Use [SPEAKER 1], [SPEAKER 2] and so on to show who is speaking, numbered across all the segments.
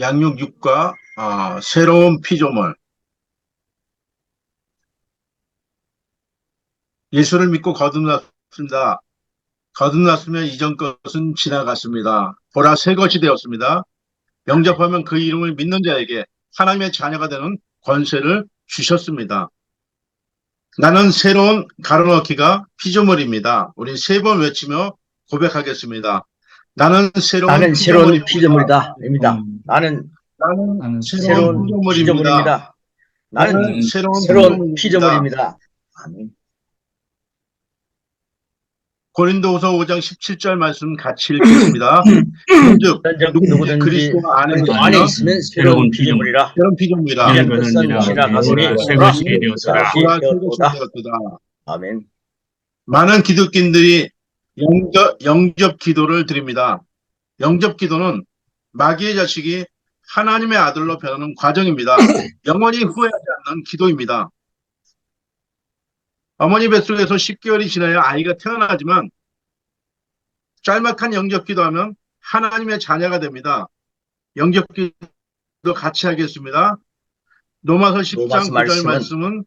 [SPEAKER 1] 양육육과 새로운 피조물. 예수를 믿고 거듭났습니다. 거듭났으면 이전 것은 지나갔습니다. 보라 새 것이 되었습니다. 영접하면 그 이름을 믿는 자에게 하나님의 자녀가 되는 권세를 주셨습니다. 나는 새로운 가로넣기가 피조물입니다. 우리 세 번 외치며 고백하겠습니다. 나는 새로운
[SPEAKER 2] 새로운
[SPEAKER 1] 피조물입니다.
[SPEAKER 2] 나는
[SPEAKER 1] 나는 새로운
[SPEAKER 2] 새로운
[SPEAKER 1] 피조물입니다.
[SPEAKER 2] 피조물입니다. 나는 새로운 피조물입니다. 아멘.
[SPEAKER 1] 고린도후서 5장 17절 말씀 같이 읽겠습니다. 즉 누구든지 그리스도 안에 있으면
[SPEAKER 2] 새로운 피조물이라.
[SPEAKER 1] 새로운 피조물이라.
[SPEAKER 2] 이전 것은 지나갔으니
[SPEAKER 3] 새 것이 되었더라.
[SPEAKER 1] 보라 새 것이 되었도다.
[SPEAKER 2] 아멘.
[SPEAKER 1] 많은 기독교인들이 영접 기도를 드립니다. 영접 기도는 마귀의 자식이 하나님의 아들로 변하는 과정입니다. 영원히 후회하지 않는 기도입니다. 어머니 뱃속에서 10개월이 지나야 아이가 태어나지만 짤막한 영접 기도하면 하나님의 자녀가 됩니다. 영접 기도 같이 하겠습니다. 로마서 10장 9절 말씀은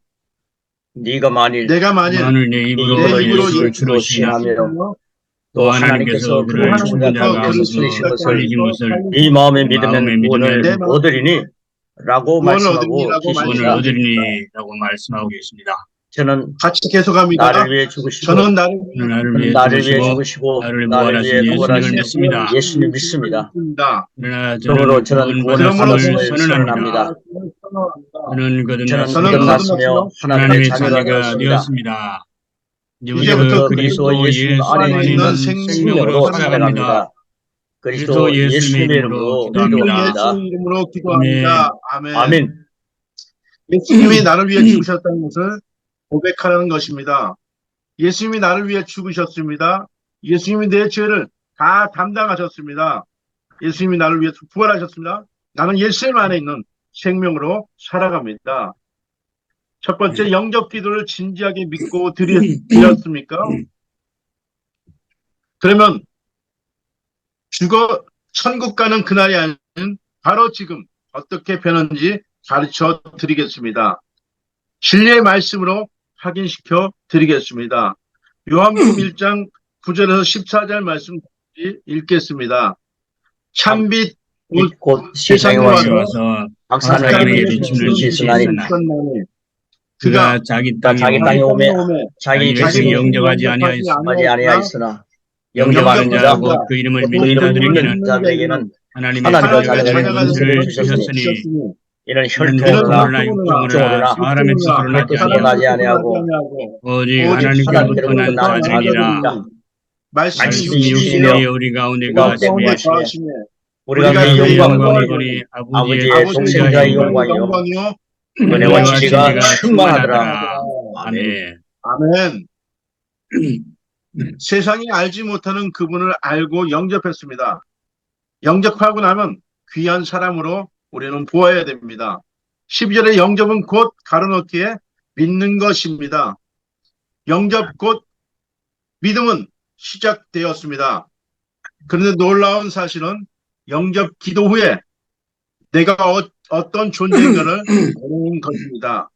[SPEAKER 2] 내가 만일
[SPEAKER 1] 내 입으로
[SPEAKER 3] 예수를 주로 시인하며 또 하나님께서 그를 죽은 자 가운데서 살리신 것을
[SPEAKER 2] 네 마음에 믿으면 구원을 얻으리니 라고 말씀하고 계십니다.
[SPEAKER 3] 말씀하고 계십니다.
[SPEAKER 2] 저는
[SPEAKER 1] 같이 계속합니다.
[SPEAKER 2] 나를 위해 죽으시고
[SPEAKER 1] 저는
[SPEAKER 2] 나를 위해 죽으시고 나를 위해 구원하신 예수님 믿습니다. 그러므로 저는 구원을 선언합니다.
[SPEAKER 3] 저는
[SPEAKER 2] 거듭났으며 하나님의 자녀가
[SPEAKER 3] 되었습니다.
[SPEAKER 2] 이제부터 그리스도 예수 안에 있는 생명으로 살아갑니다. 그리스도 예수님의 이름으로 기도합니다. 아멘.
[SPEAKER 1] 예수님이 나를 위해 죽으셨다는 것을 고백하라는 것입니다. 예수님이 나를 위해 죽으셨습니다. 예수님이 내 죄를 다 담당하셨습니다. 예수님이 나를 위해서 부활하셨습니다. 나는 예수님 안에 있는 생명으로 살아갑니다. 첫 번째, 영접 기도를 진지하게 믿고 드렸습니까? 그러면 천국 가는 그날이 아닌 바로 지금 어떻게 변하는지 가르쳐 드리겠습니다. 진리의 말씀으로 확인시켜 드리겠습니다. 요한복음 1장 9절에서 14절 말씀 읽겠습니다. 참빛
[SPEAKER 2] 곧
[SPEAKER 1] 세상에 와서
[SPEAKER 2] 악사에게 비침을 씻으나니
[SPEAKER 3] 그가 자기
[SPEAKER 2] 땅에 오매 자기
[SPEAKER 3] 백성이 영접하지
[SPEAKER 2] 아니하였으나
[SPEAKER 3] 영접하는 자 곧 그 이름을 믿는 자들에게는 하나님의 자녀가 되는 권세를 주셨으니
[SPEAKER 2] 이는 혈통으로나 육종으로나
[SPEAKER 3] 사람의 뜻으로
[SPEAKER 2] 나지 아니하고
[SPEAKER 3] 오직 하나님께로부터 난 자들이라.
[SPEAKER 1] 말씀이
[SPEAKER 3] 육신이 우리 가운데 거하시며
[SPEAKER 2] 우리가 그 영광을 보니 아버지의 동생자의 영광이요 은혜와 진리가 충만하더라.
[SPEAKER 1] 아멘. 세상이 알지 못하는 그분을 알고 영접했습니다. 영접하고 나면 귀한 사람으로 우리는 보아야 됩니다. 12절에 영접은 곧 가로넣기에 믿는 것입니다. 영접 곧 믿음은 시작되었습니다. 그런데 놀라운 사실은 영접 기도 후에 내가 어떤 존재인가를 모르는 것입니다.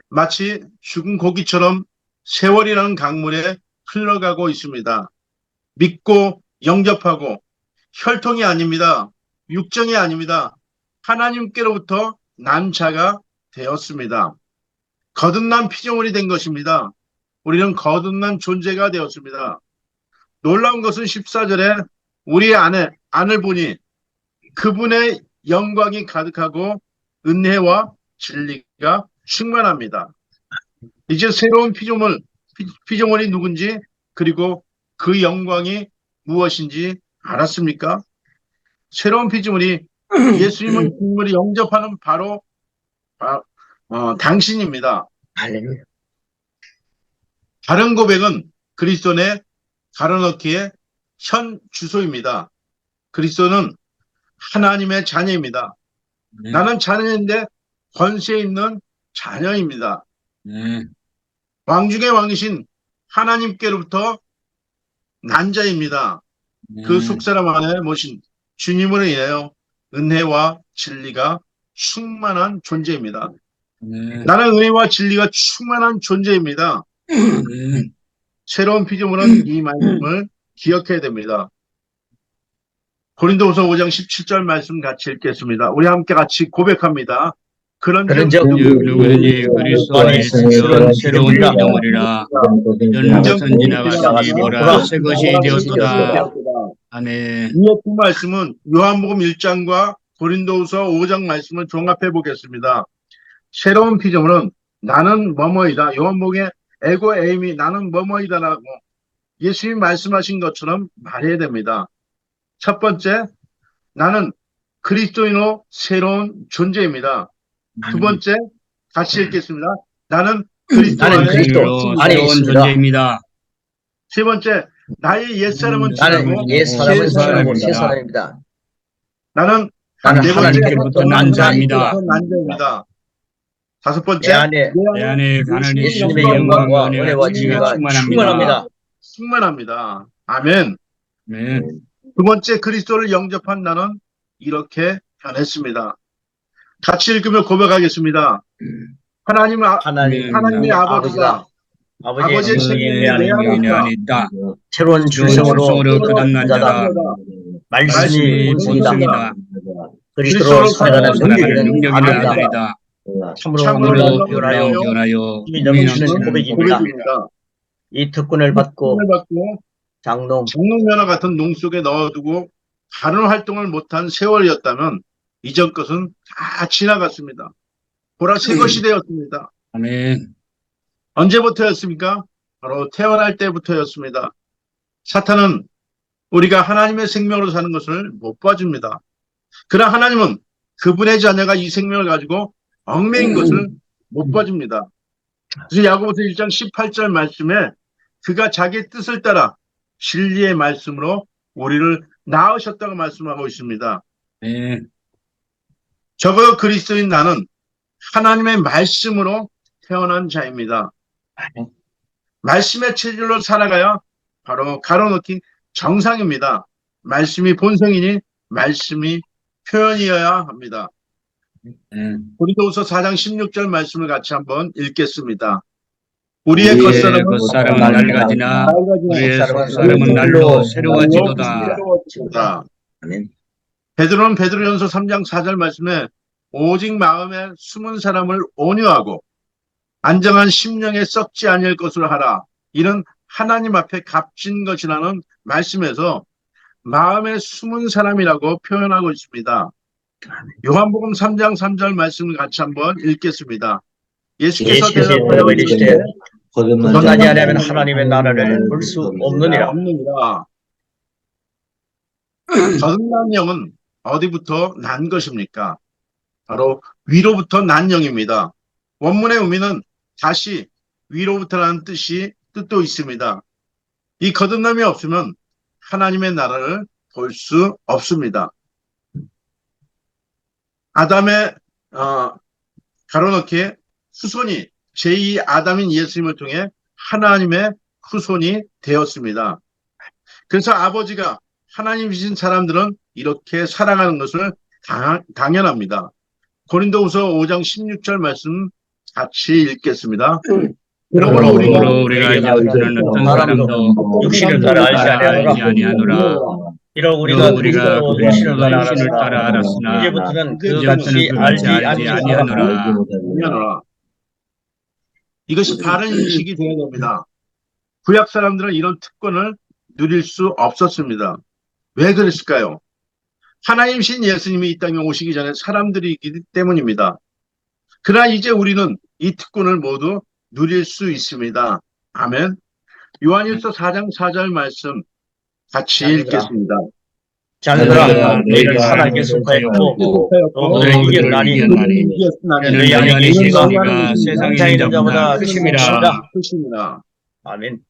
[SPEAKER 1] 마치 죽은 고기처럼 세월이라는 강물에 흘러가고 있습니다. 믿고 영접하고 혈통이 아닙니다. 육정이 아닙니다. 하나님께로부터 난 자가 되었습니다. 거듭난 피조물이 된 것입니다. 우리는 거듭난 존재가 되었습니다. 놀라운 것은 14절에 우리 안을 보니 그분의 영광이 가득하고 은혜와 진리가 충만합니다. 이제 새로운 피조물이 누군지 그리고 그 영광이 무엇인지 알았습니까? 새로운 피조물이 예수님을 영접하는 바로 당신입니다.
[SPEAKER 2] 할렐루야.
[SPEAKER 1] 다른 고백은 그리스도의 가로넣기의 현 주소입니다. 그리스도는 하나님의 자녀입니다. 나는 자녀인데 권세 있는 자녀입니다. 왕 중의 왕이신 하나님께로부터 난 자입니다. 그 속사람 안에 모신 주님으로 인하여 은혜와 진리가 충만한 존재입니다. 나는 은혜와 진리가 충만한 존재입니다. 새로운 피조물은 이 말씀을 기억해야 됩니다. 고린도후서 5장 17절 말씀 같이 읽겠습니다. 우리 함께 같이 고백합니다.
[SPEAKER 2] 그런즉
[SPEAKER 3] 누구든지 그리스도 안에 있으면 새로운 피조물이라 이전 것은 지나갔으니 보라 새 것이 되었도다. 아멘.
[SPEAKER 1] 이 두 말씀은 요한복음 1장과 고린도후서 5장 말씀을 종합해 보겠습니다. 새로운 피조물은 나는 뭐뭐이다. 요한복음의 에고 에임이 나는 뭐뭐이다라고 예수님이 말씀하신 것처럼 말해야 됩니다. 첫 번째, 나는 그리스도인으로 새로운 존재입니다. 두 번째, 같이 읽겠습니다. 나는 그리스도
[SPEAKER 2] 나는
[SPEAKER 1] 안에
[SPEAKER 2] 그리스도 안에
[SPEAKER 3] 새로운
[SPEAKER 2] 있습니다.
[SPEAKER 3] 존재입니다.
[SPEAKER 1] 세 번째, 나의 옛사람은
[SPEAKER 2] 나는
[SPEAKER 1] 지나고
[SPEAKER 2] 옛 사람은
[SPEAKER 1] 새
[SPEAKER 2] 지나고
[SPEAKER 1] 사람입니다.
[SPEAKER 2] 새 사람입니다.
[SPEAKER 1] 나는
[SPEAKER 2] 나는
[SPEAKER 1] 네 번째,
[SPEAKER 3] 하나님께로부터 난 자입니다.
[SPEAKER 1] 난자입니다. 다섯
[SPEAKER 2] 내
[SPEAKER 1] 번째,
[SPEAKER 2] 안에
[SPEAKER 3] 내 안에 하나님의
[SPEAKER 2] 예수님의
[SPEAKER 3] 영광과
[SPEAKER 2] 영광과
[SPEAKER 3] 은혜와
[SPEAKER 2] 은혜와
[SPEAKER 3] 진리가
[SPEAKER 2] 진리가
[SPEAKER 3] 충만합니다.
[SPEAKER 2] 충만합니다.
[SPEAKER 1] 아멘.
[SPEAKER 3] 네.
[SPEAKER 1] 두 번째, 그리스도를 영접한 나는 이렇게 변했습니다. 같이 읽으며 고백하겠습니다. 하나님의
[SPEAKER 2] 하나님의
[SPEAKER 1] 아버지가
[SPEAKER 2] 아버지의
[SPEAKER 1] 아버지의
[SPEAKER 2] 생명이
[SPEAKER 3] 하나님의
[SPEAKER 1] 생명이
[SPEAKER 3] 하나님
[SPEAKER 1] 내
[SPEAKER 3] 안에 있다.
[SPEAKER 2] 새로운
[SPEAKER 3] 새로운
[SPEAKER 2] 출생으로
[SPEAKER 3] 출생으로 거듭난 자다.
[SPEAKER 2] 자다. 말씀이
[SPEAKER 3] 말씀이
[SPEAKER 2] 본성이다.
[SPEAKER 3] 본성이다.
[SPEAKER 2] 그리스도로 살아가는
[SPEAKER 3] 살아가는
[SPEAKER 2] 능력이
[SPEAKER 3] 능력이
[SPEAKER 2] 아들이다.
[SPEAKER 3] 아들이다.
[SPEAKER 2] 참으로
[SPEAKER 1] 참으로
[SPEAKER 3] 참으로
[SPEAKER 2] 놀라운
[SPEAKER 3] 변하여
[SPEAKER 2] 힘이
[SPEAKER 3] 힘이
[SPEAKER 2] 넘치는
[SPEAKER 3] 넘치는
[SPEAKER 2] 고백입니다.
[SPEAKER 1] 고백입니다.
[SPEAKER 2] 이 특권을 받고
[SPEAKER 1] 받고
[SPEAKER 2] 장롱
[SPEAKER 1] 장롱면허 같은 농 속에 넣어두고 다른 활동을 못한 세월이었다면 이전 것은 다 지나갔습니다. 보라 새 것이 되었습니다.
[SPEAKER 3] 아멘.
[SPEAKER 1] 언제부터였습니까? 바로 태어날 때부터였습니다. 사탄은 우리가 하나님의 생명으로 사는 것을 못 봐줍니다. 그러나 하나님은 그분의 자녀가 이 생명을 가지고 얽매인 것을 못 봐줍니다. 그래서 야고보서 1장 18절 말씀에 그가 자기 뜻을 따라 진리의 말씀으로 우리를 낳으셨다고 말씀하고 있습니다.
[SPEAKER 3] 네.
[SPEAKER 1] 적어도 그리스도인 나는 하나님의 말씀으로 태어난 자입니다. 말씀의 체질로 살아가야 바로 가로놓기 정상입니다. 말씀이 본성이니 말씀이 표현이어야 합니다. 고린도후서 4장 16절 말씀을 같이 한번 읽겠습니다. 우리의
[SPEAKER 3] 겉사람은 낡아지나 우리의 속사람은 날로 새로워지도다.
[SPEAKER 1] 베드로는 베드로전서 3장 4절 말씀에 오직 마음에 숨은 사람을 온유하고 안정한 심령에 썩지 아니할 것으로 하라. 이는 하나님 앞에 값진 것이라는 말씀에서 마음에 숨은 사람이라고 표현하고 있습니다. 요한복음 3장 3절 말씀을 같이 한번 읽겠습니다. 예수께서
[SPEAKER 2] 대답하여 이르시되 거듭나지 아니하면 하나님의 나라를 볼 수 없느니라.
[SPEAKER 1] 거듭난 영은 어디부터 난 것입니까? 바로 위로부터 난 영입니다. 원문의 의미는 다시 위로부터라는 뜻도 있습니다. 이 거듭남이 없으면 하나님의 나라를 볼 수 없습니다. 아담의 가로놓기 후손이 제2 아담인 예수님을 통해 하나님의 후손이 되었습니다. 그래서 아버지가 하나님이신 사람들은 이렇게 살아가는 것을 당연합니다. 고린도후서 5장 16절 말씀 같이 읽겠습니다.
[SPEAKER 3] 그러므로 우리가 이제부터는 어떤 사람도
[SPEAKER 2] 육신을 따라 알지 아니하노라. 이러 우리가 그리스도로 육신을 따라 알았으나 이제부터는 그같이 알지 아니하노라.
[SPEAKER 1] 이것이 바른 인식이 되어야 됩니다. 구약 사람들은 이런 특권을 누릴 수 없었습니다. 왜 그랬을까요? 하나님신 예수님이 이 땅에 오시기 전에 사람들이기 때문입니다. 그러나 이제 우리는 이 특권을 모두 누릴 수 있습니다. 아멘. 요한일서 4장 4절 말씀 같이 읽겠습니다.
[SPEAKER 2] 자녀들아 너희를 하나님께 속하였고 너희를 이겼나니 너희 안에 계신 이가 세상에 있는 자보다 크심이라. 아멘.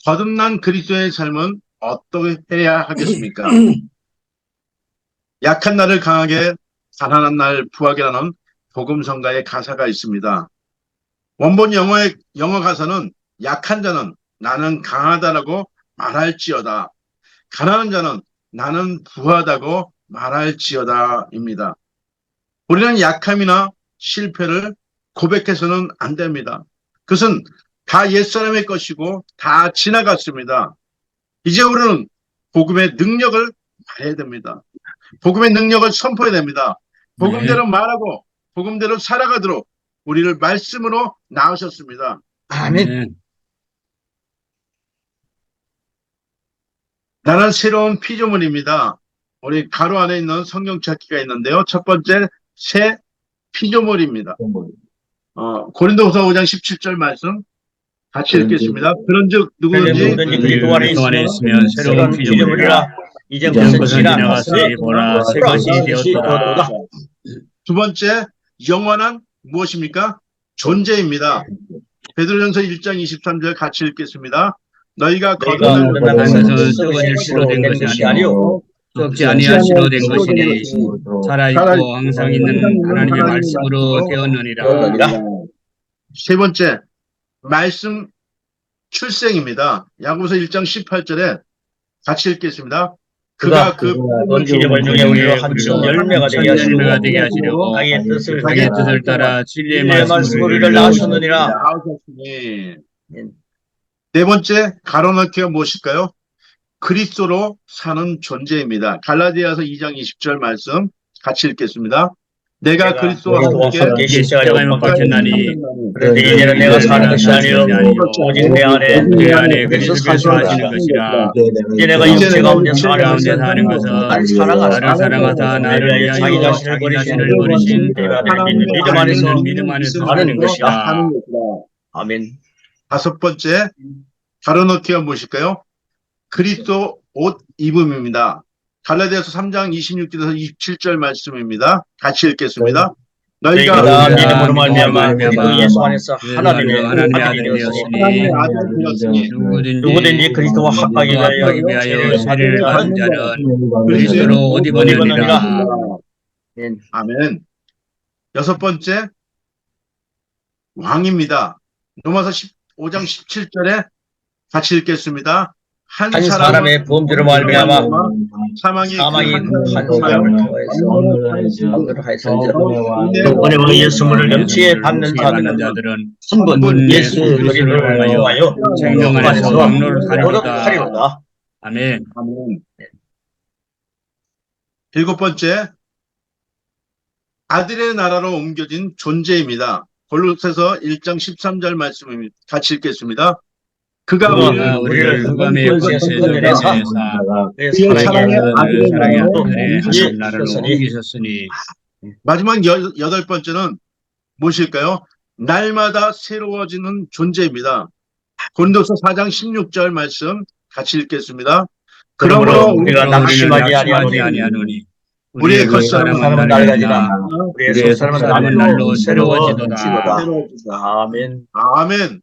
[SPEAKER 1] 거듭난 그리스도의 삶은 어떻게 해야 하겠습니까? 약한 날을 강하게, 가난한 날 부하게라는 복음성가의 가사가 있습니다. 원본 영어 가사는 약한 자는 나는 강하다라고 말할지어다. 가난한 자는 나는 부하다고 말할지어다입니다. 우리는 약함이나 실패를 고백해서는 안 됩니다. 그것은 다 옛사람의 것이고 다 지나갔습니다. 이제 우리는 복음의 능력을 말해야 됩니다. 복음의 능력을 선포해야 됩니다. 복음대로 말하고 복음대로 살아가도록 우리를 말씀으로 낳으셨습니다.
[SPEAKER 2] 아멘.
[SPEAKER 1] 나는 새로운 피조물입니다. 우리 가로 안에 있는 성경 찾기가 있는데요. 첫 번째, 새 피조물입니다. 고린도후서 5장 17절 말씀 같이 읽겠습니다. 그런즉 누구든지
[SPEAKER 2] 그리스도 안에 있으면 새로운 피조물이라. 이제 것은 지나갔으니 보라 새 것이 되었도다.
[SPEAKER 1] 두 번째, 영원한 무엇입니까? 존재입니다. 베드로전서 1장 23절 같이 읽겠습니다. 너희가
[SPEAKER 2] 거듭난 것은 썩어질 씨로 된 것이 아니요
[SPEAKER 3] 썩지 아니할 씨로 된 것이니 살아있고 항상 있는 하나님의 말씀으로 되었느니라.
[SPEAKER 1] 세 번째, 말씀 출생입니다. 야고보서 1장 18절에 같이 읽겠습니다. 그가 그
[SPEAKER 2] 피조물 중에 우리를 한천 열매가 되게 하시려고 자기의 뜻을 따라 진리의 말씀으로 우리를 낳으셨느니라.
[SPEAKER 1] 네 번째, 가로넣기가 무엇일까요? 그리스도로 사는 존재입니다. 갈라디아서 2장 20절 말씀 같이 읽겠습니다. 내가 그리스도와 함께
[SPEAKER 2] 십자가에 못 박혔나니 그런데
[SPEAKER 1] 네,
[SPEAKER 2] 이제는 내가 사는 것이 아니요 오직 내 안에
[SPEAKER 3] 그리스도께서 하시는 것이라.
[SPEAKER 2] 이제 내가 육체 가운데 사는
[SPEAKER 3] 것은
[SPEAKER 2] 나를 사랑하사
[SPEAKER 3] 나를 위하여
[SPEAKER 2] 자기 자신을 버리신 믿음 안에서 사는 것이라. 아멘.
[SPEAKER 1] 다섯 번째, 가로넣기가 무엇일까요? 그리스도 옷 입음입니다. 갈라디아서 3장 26절에서 27절 말씀입니다. 같이 읽겠습니다.
[SPEAKER 2] 너희가 믿음으로 말미암아 그리스도 예수 안에서 하나님의 아들이 되었으니 누구든지 그리스도와 합하기 위하여 세례를 받은 자는
[SPEAKER 3] 그리스도로 옷 입었느니라.
[SPEAKER 1] 아멘. 여섯 번째, 왕입니다. 로마서 15장 17절에 같이 읽겠습니다. 한
[SPEAKER 2] 사람의 범죄로 말미암아
[SPEAKER 1] 사망이
[SPEAKER 2] 한 사람을 통하여서 은혜 왕 예수를 염치에 받는 자들은 한 번 예수 그리스도를 통하여
[SPEAKER 3] 생명 안에서 왕노를 하리로다.
[SPEAKER 2] 하리로다.
[SPEAKER 3] 아멘.
[SPEAKER 1] 일곱 번째, 아들의 나라로 옮겨진 존재입니다. 골로새서 1장 13절 말씀입니다. 같이 읽겠습니다. 그가
[SPEAKER 3] 우리를 흑암의 권세에서 내사
[SPEAKER 1] 사랑의
[SPEAKER 3] 아들의 하신 나라로 옮기셨으니.
[SPEAKER 1] 마지막 여덟 번째는 무엇일까요? 날마다 새로워지는 존재입니다. 고린도서 4장 16절 말씀 같이 읽겠습니다. 그러므로
[SPEAKER 2] 우리가 낙심하지 아니하노니
[SPEAKER 1] 우리의 겉사람은
[SPEAKER 2] 낡아지나 우리의 속사람은 날로
[SPEAKER 3] 새로워지도다.
[SPEAKER 2] 아멘.
[SPEAKER 1] 아멘.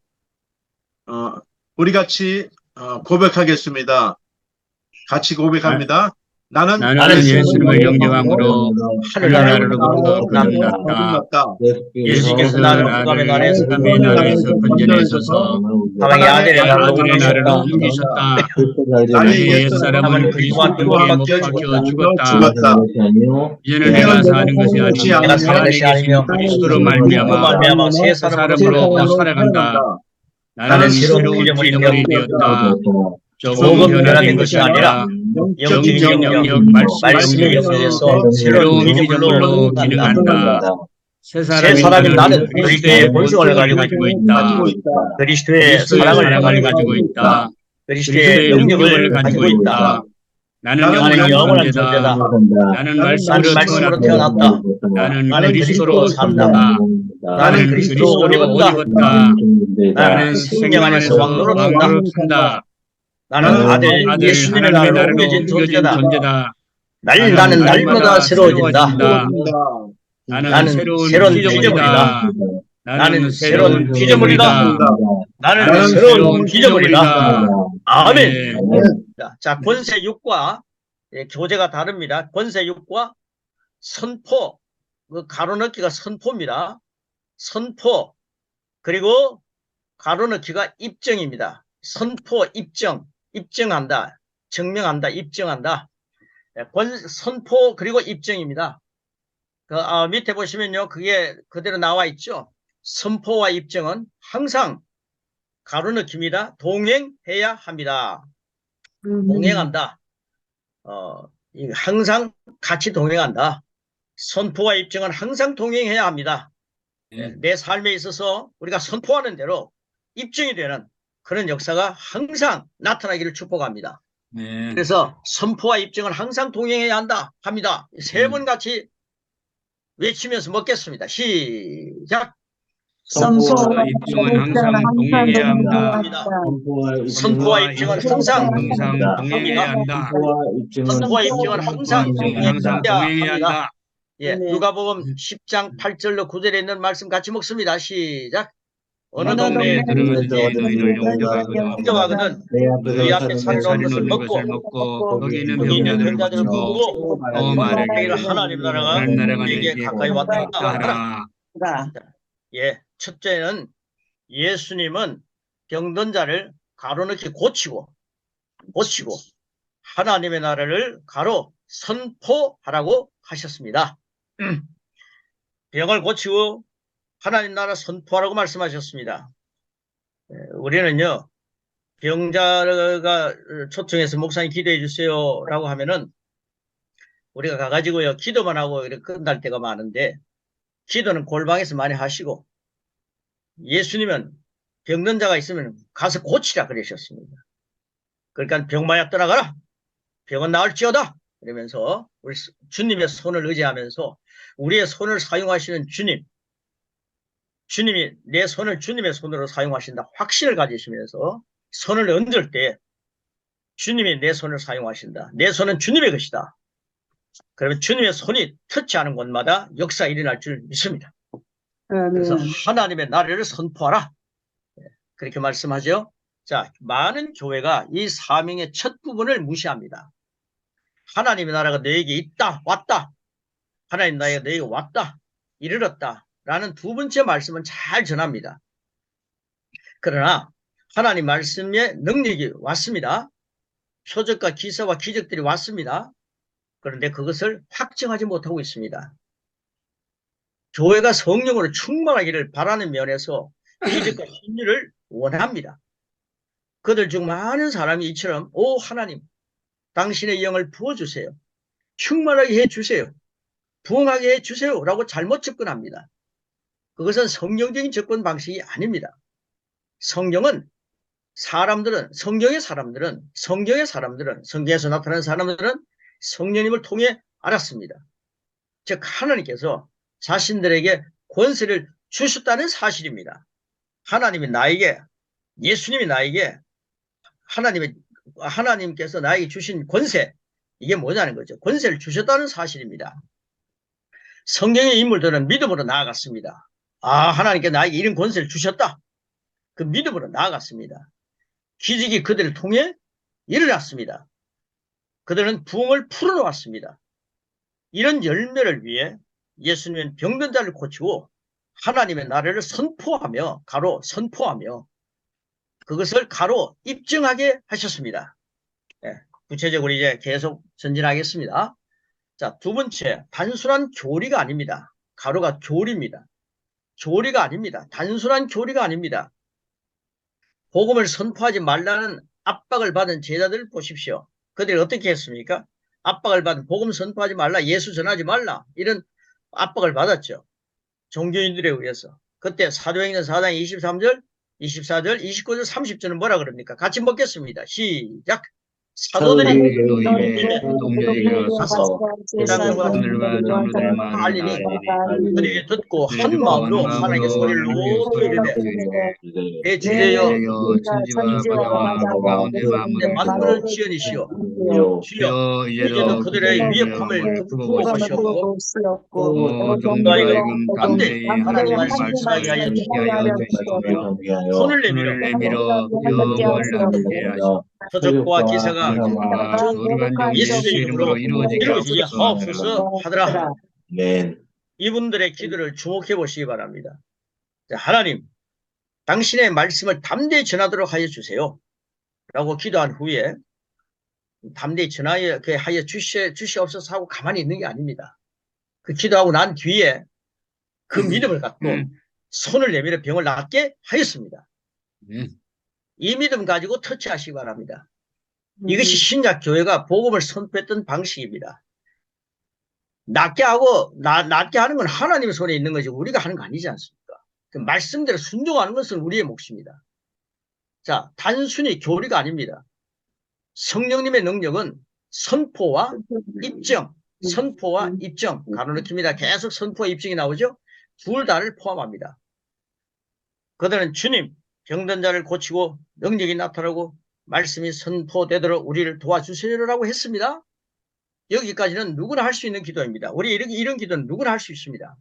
[SPEAKER 1] 우리 같이 고백하겠습니다. 같이 고백합니다. 나는
[SPEAKER 3] 예수님을 영접함으로 하늘나라로부터 거듭났다.
[SPEAKER 2] 예수께서 나를 흑암의 나라에서
[SPEAKER 3] 건져내셔서
[SPEAKER 2] 사랑의 아들의 나라로
[SPEAKER 3] 옮기셨다.
[SPEAKER 1] 나의
[SPEAKER 3] 옛사람은 그리스도와 함께 못 박혀 죽었다. 이제는 내가 사는 것이 아니라
[SPEAKER 2] 내가 사는 것이 아니며
[SPEAKER 3] 그리스도로 말미암아
[SPEAKER 2] 새
[SPEAKER 3] 사람으로 살아간다. 나는 새로운 피조물이 되었다.
[SPEAKER 2] 조금 변화된 것이 아니라 영적 영역 말씀에 연결해서 새로운 피조물로 기능한다. 새 사람인 나는 그리스도의 본성을 가지고 있다. 그리스도의 사랑을 가지고 있다. 그리스도의 영역을 가지고 있다.
[SPEAKER 3] 나는
[SPEAKER 2] 영원한 존재다.
[SPEAKER 3] 나는 말씀으로 태어났다. 나는 그리스도로 산다. 나는 그리스도로 옷 입었다. 나는 생명 안에서 왕노로 탄다.
[SPEAKER 2] 나는 아들 예수님의 나라로 옮겨진 존재다. 나는 날마다 새로워진다. 나는 새로운 피조물이다. 나는 새로운 피조물이다. 나는 새로운 피조물이다. 아멘. 자, 권세 6과 교재가 다릅니다. 권세 6과 선포, 그 가로넣기가 선포입니다. 선포, 그리고 가로넣기가 입증입니다. 선포, 입증, 입증한다, 증명한다, 입증한다. 선포 그리고 입증입니다. 밑에 보시면요. 그게 그대로 나와 있죠. 선포와 입증은 항상 가로 넣기입니다. 동행해야 합니다. 동행한다. 항상 같이 동행한다. 선포와 입증은 항상 동행해야 합니다. 내 삶에 있어서 우리가 선포하는 대로 입증이 되는 그런 역사가 항상 나타나기를 축복합니다.
[SPEAKER 3] 네.
[SPEAKER 2] 그래서 선포와 입증은 항상 동행해야 한다 합니다. 세 번 같이 외치면서 먹겠습니다. 시작.
[SPEAKER 3] 선포와 입증은 항상 동행해야 한다.
[SPEAKER 2] 선포와 입증은 항상
[SPEAKER 3] 동행해야 한다.
[SPEAKER 2] 선포와 입증은 항상
[SPEAKER 3] 입증은 항상 동행해야
[SPEAKER 2] 합니다.
[SPEAKER 3] 한다.
[SPEAKER 2] 예, 누가복음 10장 8절로 9절에 있는 말씀 같이 먹습니다. 시작. 어느
[SPEAKER 3] 동네에
[SPEAKER 2] 동네에
[SPEAKER 3] 들어가든지 너희를
[SPEAKER 2] 용접하거든 너희 앞에 살이 놓은 것을 먹고
[SPEAKER 3] 거기 있는
[SPEAKER 2] 여기 있는
[SPEAKER 3] 병자들을
[SPEAKER 2] 병자들을
[SPEAKER 3] 고치고
[SPEAKER 2] 부고
[SPEAKER 3] 또 말하기를
[SPEAKER 2] 하나님 나라가
[SPEAKER 3] 하나님 나라가
[SPEAKER 2] 내게
[SPEAKER 3] 내게
[SPEAKER 2] 가까이 왔다
[SPEAKER 3] 하라.
[SPEAKER 2] 예, 첫째는 예수님은 병든 자를 가로넣기 고치고 하나님의 나라를 가로 선포하라고 하셨습니다. 병을 고치고 하나님 나라 선포하라고 말씀하셨습니다. 우리는요, 병자가 초청해서 목사님 기도해 주세요 라고 하면은 우리가 가가지고요, 기도만 하고 이렇게 끝날 때가 많은데, 기도는 골방에서 많이 하시고, 예수님은 병든 자가 있으면 가서 고치라 그러셨습니다. 그러니까 병마야 떠나가라. 병은 나을지어다. 그러면서 우리 주님의 손을 의지하면서 우리의 손을 사용하시는 주님이 내 손을 주님의 손으로 사용하신다. 확신을 가지시면서 손을 얹을 때 주님이 내 손을 사용하신다. 내 손은 주님의 것이다. 그러면 주님의 손이 터치하는 곳마다 역사 일어날 줄 믿습니다. 그래서 하나님의 나라를 선포하라. 그렇게 말씀하죠. 자, 많은 교회가 이 사명의 첫 부분을 무시합니다. 하나님의 나라가 너에게 있다, 왔다. 하나님 나라가 너에게 왔다, 이르렀다. 라는 두 번째 말씀은 잘 전합니다. 그러나 하나님 말씀의 능력이 왔습니다. 표적과 기사와 기적들이 왔습니다. 그런데 그것을 확증하지 못하고 있습니다. 교회가 성령으로 충만하기를 바라는 면에서 기적과 신유를 원합니다. 그들 중 많은 사람이 이처럼 오 하나님 당신의 영을 부어주세요. 충만하게 해주세요. 부흥하게 해주세요. 라고 잘못 접근합니다. 그것은 성경적인 접근 방식이 아닙니다. 성경은 성경의 사람들은 성경에서 나타난 사람들은 성령님을 통해 알았습니다. 즉 하나님께서 자신들에게 권세를 주셨다는 사실입니다. 하나님이 나에게 예수님이 나에게 하나님께서 나에게 주신 권세 이게 뭐냐는 거죠. 권세를 주셨다는 사실입니다. 성경의 인물들은 믿음으로 나아갔습니다. 하나님께 나에게 이런 권세를 주셨다. 그 믿음으로 나아갔습니다. 기적이 그들을 통해 일어났습니다. 그들은 부흥을 풀어놓았습니다. 이런 열매를 위해 예수님은 병든 자를 고치고 하나님의 나라를 가로 선포하며 그것을 가로 입증하게 하셨습니다. 구체적으로 이제 계속 전진하겠습니다. 자, 두 번째, 단순한 교리가 아닙니다. 가로가 교리입니다. 교리가 아닙니다. 단순한 교리가 아닙니다. 복음을 선포하지 말라는 압박을 받은 제자들 보십시오. 그들이 어떻게 했습니까? 압박을 받은 복음 선포하지 말라, 예수 전하지 말라 이런 압박을 받았죠. 종교인들에 의해서. 그때 사도행전 4장 23절, 24절, 29절, 30절은 뭐라 그럽니까? 같이 먹겠습니다. 시작. 사도들이
[SPEAKER 3] 너희의 동료에게 가서
[SPEAKER 2] 하늘과
[SPEAKER 3] 하늘과 장로들 말을
[SPEAKER 2] 알리니
[SPEAKER 3] 알리니
[SPEAKER 2] 그들이 듣고 한
[SPEAKER 3] 듣고
[SPEAKER 2] 마음으로
[SPEAKER 3] 한
[SPEAKER 2] 하나님께 소리를
[SPEAKER 3] 마음으로
[SPEAKER 2] 높이 이르되 내 주제여
[SPEAKER 3] 주제여 천지와 바다와 그 가운데
[SPEAKER 2] 내 만물을
[SPEAKER 3] 만물을
[SPEAKER 2] 지으시오 주여
[SPEAKER 3] 주여
[SPEAKER 2] 이제도
[SPEAKER 3] 이제도
[SPEAKER 2] 그들의
[SPEAKER 3] 그들의
[SPEAKER 2] 위협함을
[SPEAKER 3] 위협함을
[SPEAKER 2] 두고
[SPEAKER 3] 두고
[SPEAKER 2] 보시옵고
[SPEAKER 3] 보시옵고 좀
[SPEAKER 2] 너희가
[SPEAKER 3] 너희금 담대히
[SPEAKER 2] 하나님
[SPEAKER 3] 하나님
[SPEAKER 2] 말씀을 전하게 하여
[SPEAKER 3] 말씀을 전하게 하여 주시며
[SPEAKER 2] 손을
[SPEAKER 3] 손을
[SPEAKER 2] 내밀어
[SPEAKER 3] 내밀어 병을 낫게 하시고
[SPEAKER 2] 표적과 기사가
[SPEAKER 3] 두루간종
[SPEAKER 2] 예수의
[SPEAKER 3] 예수 이름으로
[SPEAKER 2] 이름으로
[SPEAKER 3] 이루어지게
[SPEAKER 2] 이루어지게
[SPEAKER 3] 하옵소서.
[SPEAKER 2] 하옵소서 하더라. 이분들의 기도를 주목해 보시기 바랍니다. 자, 하나님 당신의 말씀을 담대히 전하도록 하여 주세요 라고 기도한 후에 담대히 전하여 하여 주시옵소서 하고 가만히 있는 게 아닙니다. 그 기도하고 난 뒤에 그 믿음을 갖고 손을 내밀어 병을 낫게 하였습니다. 이 믿음 가지고 터치하시기 바랍니다. 이것이 신약 교회가 복음을 선포했던 방식입니다. 낫게 하는 건 하나님의 손에 있는 거지 우리가 하는 거 아니지 않습니까? 그 말씀대로 순종하는 것은 우리의 몫입니다. 자, 단순히 교리가 아닙니다. 성령님의 능력은 선포와 입증, 가로넣기입니다. 계속 선포와 입증이 나오죠? 둘 다를 포함합니다. 그들은 주님, 병든 자를 고치고 능력이 나타나고 말씀이 선포되도록 우리를 도와주시려고 했습니다. 여기까지는 누구나 할 수 있는 기도입니다. 우리 이런 기도는 누구나 할 수 있습니다.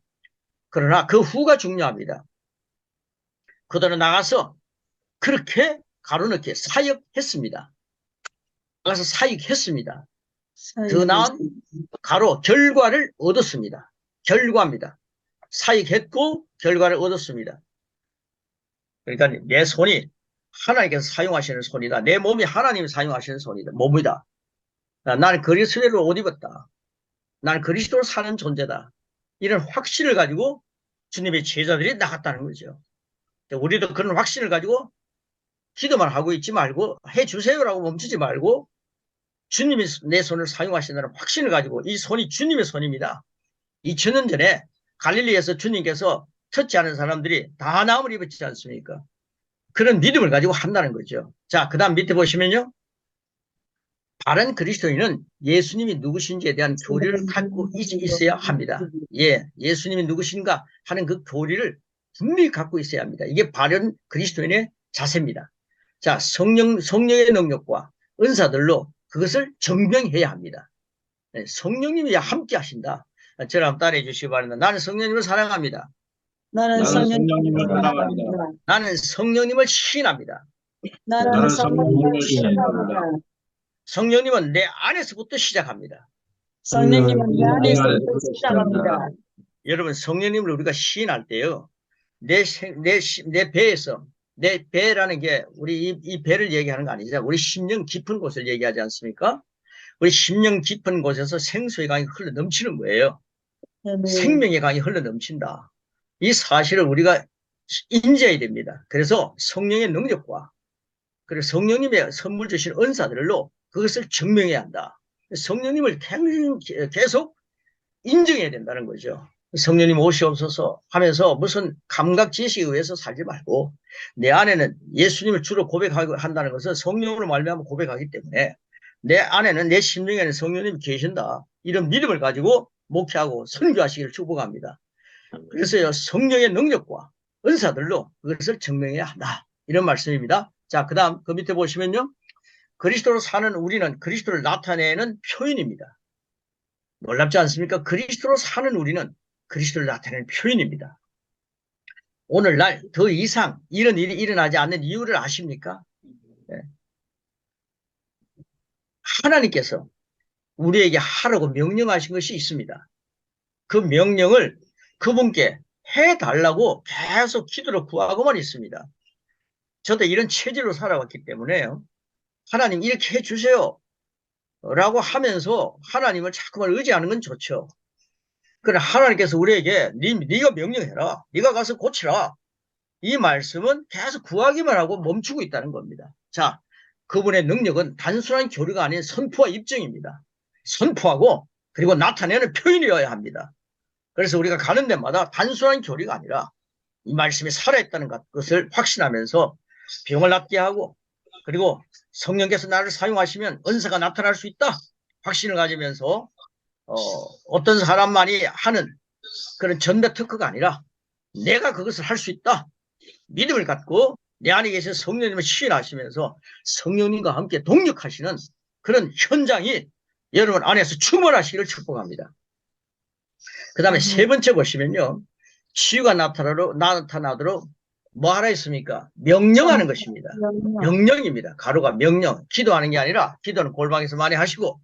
[SPEAKER 2] 그러나 그 후가 중요합니다. 그들은 나가서 그렇게 가로넣기 사역했습니다. 나가서 사역했습니다. 그 다음 가로 결과를 얻었습니다. 결과입니다. 사역했고 결과를 얻었습니다. 그러니까 내 손이 하나님께서 사용하시는 손이다. 내 몸이 하나님이 사용하시는 손이다. 몸이다. 나는 그리스도를 옷 입었다. 나는 그리스도로 사는 존재다. 이런 확신을 가지고 주님의 제자들이 나갔다는 거죠. 우리도 그런 확신을 가지고 기도만 하고 있지 말고 해주세요라고 멈추지 말고 주님이 내 손을 사용하신다는 확신을 가지고 이 손이 주님의 손입니다. 2000년 전에 갈릴리에서 주님께서 터치하는 사람들이 다 나음을 입었지 않습니까? 그런 믿음을 가지고 한다는 거죠. 자, 그 다음 밑에 보시면요. 바른 그리스도인은 예수님이 누구신지에 대한 교리를 갖고 있어야 합니다. 예수님이 누구신가 하는 그 교리를 분명히 갖고 있어야 합니다. 이게 바른 그리스도인의 자세입니다. 자, 성령의 능력과 은사들로 그것을 증명해야 합니다. 성령님이 함께 하신다. 저를 한번 따라해 주시기 바랍니다. 나는 성령님을 사랑합니다.
[SPEAKER 4] 나는 성령님을 사랑합니다.
[SPEAKER 2] 나는 성령님을 시인합니다.
[SPEAKER 4] 나는 성령님을 사랑합니다.
[SPEAKER 2] 성령님은 내 안에서부터 시작합니다.
[SPEAKER 4] 성령님은 내 안에서부터 시작합니다.
[SPEAKER 2] 여러분, 성령님을 우리가 시인할 때요. 내 배에서, 내 배라는 게 우리 이 배를 얘기하는 거 아니죠. 우리 심령 깊은 곳을 얘기하지 않습니까? 우리 심령 깊은 곳에서 생수의 강이 흘러 넘치는 거예요. 생명의 강이 흘러 넘친다. 이 사실을 우리가 인지해야 됩니다. 그래서 성령의 능력과 그리고 성령님의 선물 주신 은사들로 그것을 증명해야 한다. 성령님을 계속 인정해야 된다는 거죠. 성령님 오시옵소서 하면서 무슨 감각 지식에 의해서 살지 말고 내 안에는 예수님을 주로 고백하고 한다는 것은 성령으로 말미암아 고백하기 때문에 내 안에는 내 심령에는 성령님이 계신다. 이런 믿음을 가지고 목회하고 선교하시기를 축복합니다. 그래서 성령의 능력과 은사들로 그것을 증명해야 한다. 이런 말씀입니다. 자, 그 다음 그 밑에 보시면요. 그리스도로 사는 우리는 그리스도를 나타내는 표현입니다. 놀랍지 않습니까? 그리스도로 사는 우리는 그리스도를 나타내는 표현입니다. 오늘날 더 이상 이런 일이 일어나지 않는 이유를 아십니까? 네. 하나님께서 우리에게 하라고 명령하신 것이 있습니다. 그 명령을 그분께 해달라고 계속 기도로 구하고만 있습니다. 저도 이런 체질로 살아왔기 때문에요. 하나님 이렇게 해주세요 라고 하면서 하나님을 자꾸만 의지하는 건 좋죠. 그러나 하나님께서 우리에게 네가 명령해라. 네가 가서 고치라. 이 말씀은 계속 구하기만 하고 멈추고 있다는 겁니다. 자, 그분의 능력은 단순한 교리가 아닌 선포와 입증입니다. 선포하고 그리고 나타내는 표현이어야 합니다. 그래서 우리가 가는 데마다 단순한 교리가 아니라 이 말씀이 살아있다는 것을 확신하면서 병을 낫게 하고 그리고 성령께서 나를 사용하시면 은사가 나타날 수 있다. 확신을 가지면서 어떤 사람만이 하는 그런 전배 특허가 아니라 내가 그것을 할 수 있다. 믿음을 갖고 내 안에 계신 성령님을 시인하시면서 성령님과 함께 동력하시는 그런 현장이 여러분 안에서 충만하시기를 축복합니다. 그 다음에 세 번째 보시면요. 치유가 나타나도록 뭐 하라 했습니까? 명령하는 것입니다. 명령입니다. 가로가 명령. 기도하는 게 아니라 기도는 골방에서 많이 하시고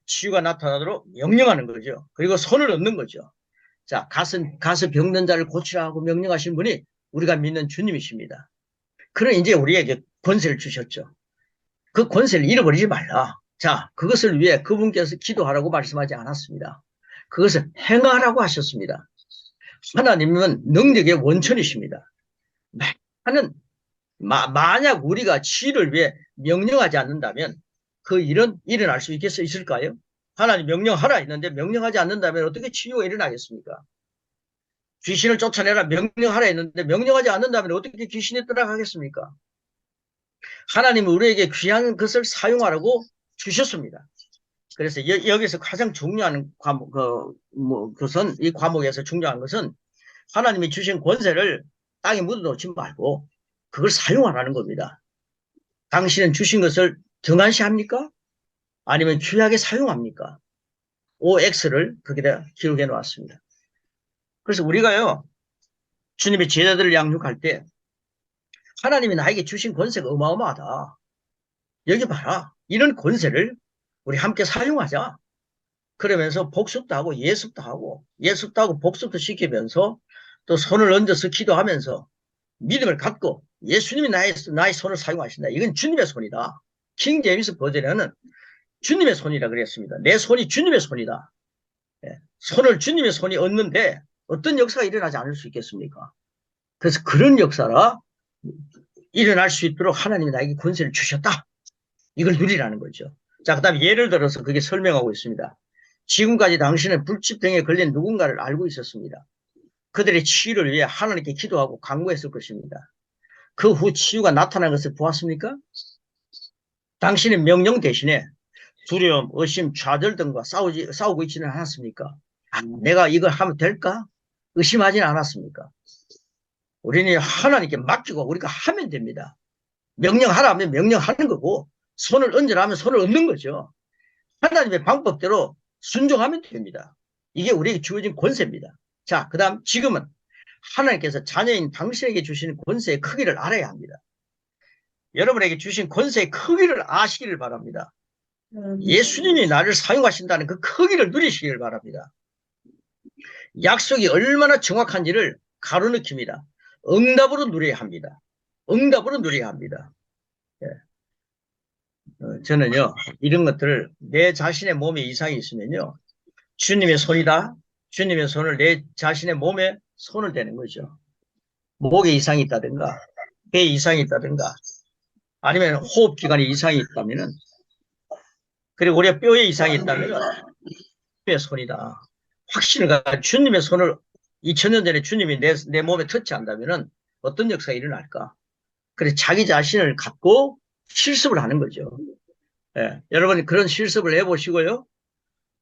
[SPEAKER 2] 치유가 나타나도록 명령하는 거죠. 그리고 손을 얻는 거죠. 자, 가서 병든 자를 고치라고 명령하신 분이 우리가 믿는 주님이십니다. 그런 이제 우리에게 권세를 주셨죠. 그 권세를 잃어버리지 말라. 자, 그것을 위해 그분께서 기도하라고 말씀하지 않았습니다. 그것을 행하라고 하셨습니다. 하나님은 능력의 원천이십니다. 만약 우리가 치유를 위해 명령하지 않는다면 그 일은 일어날 수 있을까요? 하나님 명령하라 했는데 명령하지 않는다면 어떻게 치유가 일어나겠습니까? 귀신을 쫓아내라 명령하라 했는데 명령하지 않는다면 어떻게 귀신이 떠나가겠습니까? 하나님은 우리에게 귀한 것을 사용하라고 주셨습니다. 그래서 여기서 가장 중요한 것은, 이 과목에서 중요한 것은 하나님이 주신 권세를 땅에 묻어놓지 말고 그걸 사용하라는 겁니다. 당신은 주신 것을 등한시합니까? 아니면 귀하게 사용합니까? OX를 거기다 기록해 놓았습니다. 그래서 우리가요, 주님의 제자들을 양육할 때 하나님이 나에게 주신 권세가 어마어마하다. 여기 봐라. 이런 권세를 우리 함께 사용하자. 그러면서 복습도 하고 예습도 하고 복습도 시키면서 또 손을 얹어서 기도하면서 믿음을 갖고 예수님이 나의 손을 사용하신다. 이건 주님의 손이다. 킹 제임스 버전에는 주님의 손이라 그랬습니다. 내 손이 주님의 손이다. 손을 주님의 손이 얻는데 어떤 역사가 일어나지 않을 수 있겠습니까? 그래서 그런 역사가 일어날 수 있도록 하나님이 나에게 권세를 주셨다. 이걸 누리라는 거죠. 자, 그 다음에 예를 들어서 그게 설명하고 있습니다. 지금까지 당신은 불치병에 걸린 누군가를 알고 있었습니다. 그들의 치유를 위해 하나님께 기도하고 간구했을 것입니다. 그 후 치유가 나타난 것을 보았습니까? 당신의 명령 대신에 두려움, 의심, 좌절 등과 싸우고 있지는 않았습니까? 내가 이걸 하면 될까? 의심하지는 않았습니까? 우리는 하나님께 맡기고 우리가 하면 됩니다. 명령하라 하면 명령하는 거고, 손을 얹으라 하면 손을 얹는 거죠. 하나님의 방법대로 순종하면 됩니다. 이게 우리에게 주어진 권세입니다. 자, 그 다음 지금은 하나님께서 자녀인 당신에게 주시는 권세의 크기를 알아야 합니다. 여러분에게 주신 권세의 크기를 아시기를 바랍니다. 예수님이 나를 사용하신다는 그 크기를 누리시기를 바랍니다. 약속이 얼마나 정확한지를 가로넣깁니다. 응답으로 누려야 합니다. 응답으로 누려야 합니다. 저는요, 이런 것들을 내 자신의 몸에 이상이 있으면요, 주님의 손이다. 주님의 손을 내 자신의 몸에 손을 대는 거죠. 목에 이상이 있다든가, 배에 이상이 있다든가, 아니면 호흡기관에 이상이 있다면은, 그리고 우리가 뼈에 이상이 있다면 주님의 손이다. 확신을 가지고 주님의 손을 2000년 전에 주님이 내 몸에 터치한다면은 어떤 역사가 일어날까? 그래서 자기 자신을 갖고 실습을 하는 거죠. 예, 여러분 그런 실습을 해보시고요.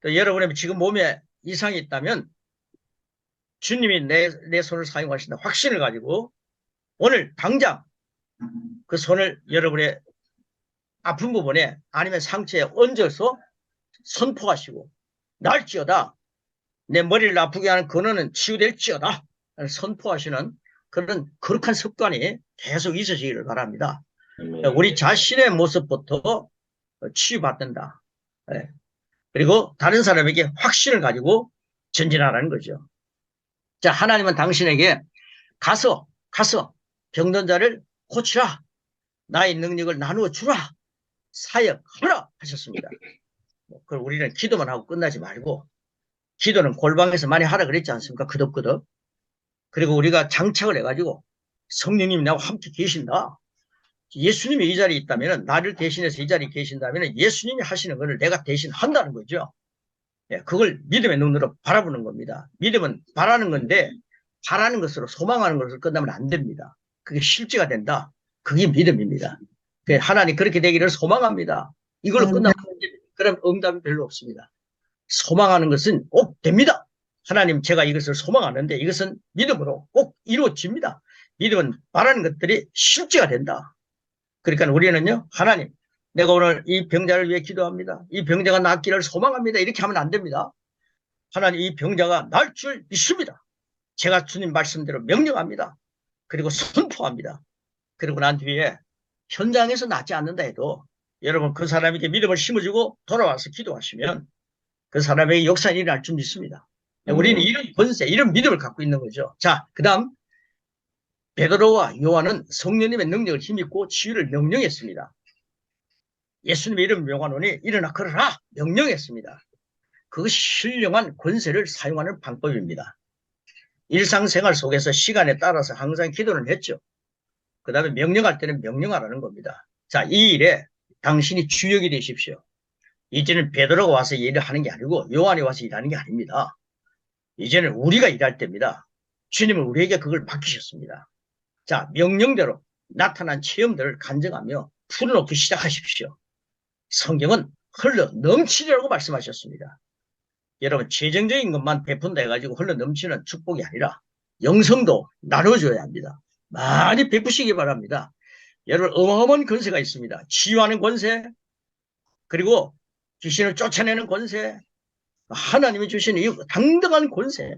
[SPEAKER 2] 또 여러분의 지금 몸에 이상이 있다면 주님이 내 손을 사용하신다 확신을 가지고 오늘 당장 그 손을 여러분의 아픈 부분에 아니면 상처에 얹어서 선포하시고 날지어다 내 머리를 아프게 하는 근원은 치유될지어다 선포하시는 그런 거룩한 습관이 계속 있으시기를 바랍니다. 우리 자신의 모습부터 치유받는다. 네. 그리고 다른 사람에게 확신을 가지고 전진하라는 거죠. 자, 하나님은 당신에게 가서 병든 자를 고치라. 나의 능력을 나누어 주라. 사역하라 하셨습니다. 그럼 우리는 기도만 하고 끝나지 말고 기도는 골방에서 많이 하라 그랬지 않습니까? 그덕그덕. 그리고 우리가 장착을 해가지고 성령님이 나와 함께 계신다. 예수님이 이 자리에 있다면 나를 대신해서 이 자리에 계신다면 예수님이 하시는 것을 내가 대신 한다는 거죠. 예, 그걸 믿음의 눈으로 바라보는 겁니다. 믿음은 바라는 건데 바라는 것으로 소망하는 것으로 끝나면 안 됩니다. 그게 실제가 된다. 그게 믿음입니다. 하나님 그렇게 되기를 소망합니다. 이걸로 끝나면 그럼 응답이 별로 없습니다. 소망하는 것은 꼭 됩니다. 하나님 제가 이것을 소망하는데 이것은 믿음으로 꼭 이루어집니다. 믿음은 바라는 것들이 실제가 된다. 그러니까 우리는요, 하나님, 내가 오늘 이 병자를 위해 기도합니다. 이 병자가 낫기를 소망합니다. 이렇게 하면 안 됩니다. 하나님, 이 병자가 날 줄 믿습니다. 제가 주님 말씀대로 명령합니다. 그리고 선포합니다. 그리고 난 뒤에 현장에서 낫지 않는다 해도 여러분 그 사람에게 믿음을 심어주고 돌아와서 기도하시면 그 사람에게 역사가 일어날 줄 믿습니다. 우리는 이런 권세, 이런 믿음을 갖고 있는 거죠. 자, 그 다음 베드로와 요한은 성령님의 능력을 힘입고 치유를 명령했습니다. 예수님의 이름 명하노니 일어나 걸어라 명령했습니다. 그것이 신령한 권세를 사용하는 방법입니다. 일상생활 속에서 시간에 따라서 항상 기도를 했죠. 그 다음에 명령할 때는 명령하라는 겁니다. 자, 이 일에 당신이 주역이 되십시오. 이제는 베드로가 와서 일을 하는 게 아니고 요한이 와서 일하는 게 아닙니다. 이제는 우리가 일할 때입니다. 주님은 우리에게 그걸 맡기셨습니다. 자, 명령대로 나타난 체험들을 간증하며 풀어놓기 시작하십시오. 성경은 흘러 넘치리라고 말씀하셨습니다. 여러분, 재정적인 것만 베푼다 해가지고 흘러 넘치는 축복이 아니라 영성도 나눠줘야 합니다. 많이 베푸시기 바랍니다. 여러분, 어마어마한 권세가 있습니다. 치유하는 권세, 그리고 귀신을 쫓아내는 권세, 하나님이 주신 이 당당한 권세,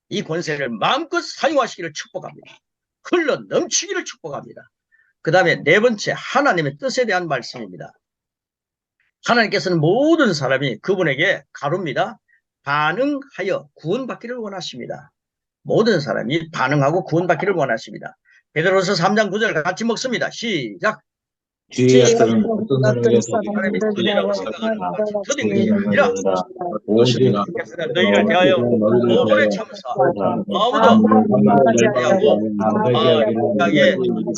[SPEAKER 2] 이 권세를 마음껏 사용하시기를 축복합니다. 흘러 넘치기를 축복합니다. 그 다음에 네 번째, 하나님의 뜻에 대한 말씀입니다. 하나님께서는 모든 사람이 그분에게 가릅니다. 반응하여 구원받기를 원하십니다. 모든 사람이 반응하고 구원받기를 원하십니다. 베드로서 3장 9절 같이 먹습니다. 시작.
[SPEAKER 5] 주의 약속은 어떤
[SPEAKER 2] 하나님이
[SPEAKER 5] 사람에게서
[SPEAKER 2] 그들이라고 생각하는 것같이 더딘 것이 아니라
[SPEAKER 5] 오직
[SPEAKER 2] 너희를 대하여 오래 참사 아무도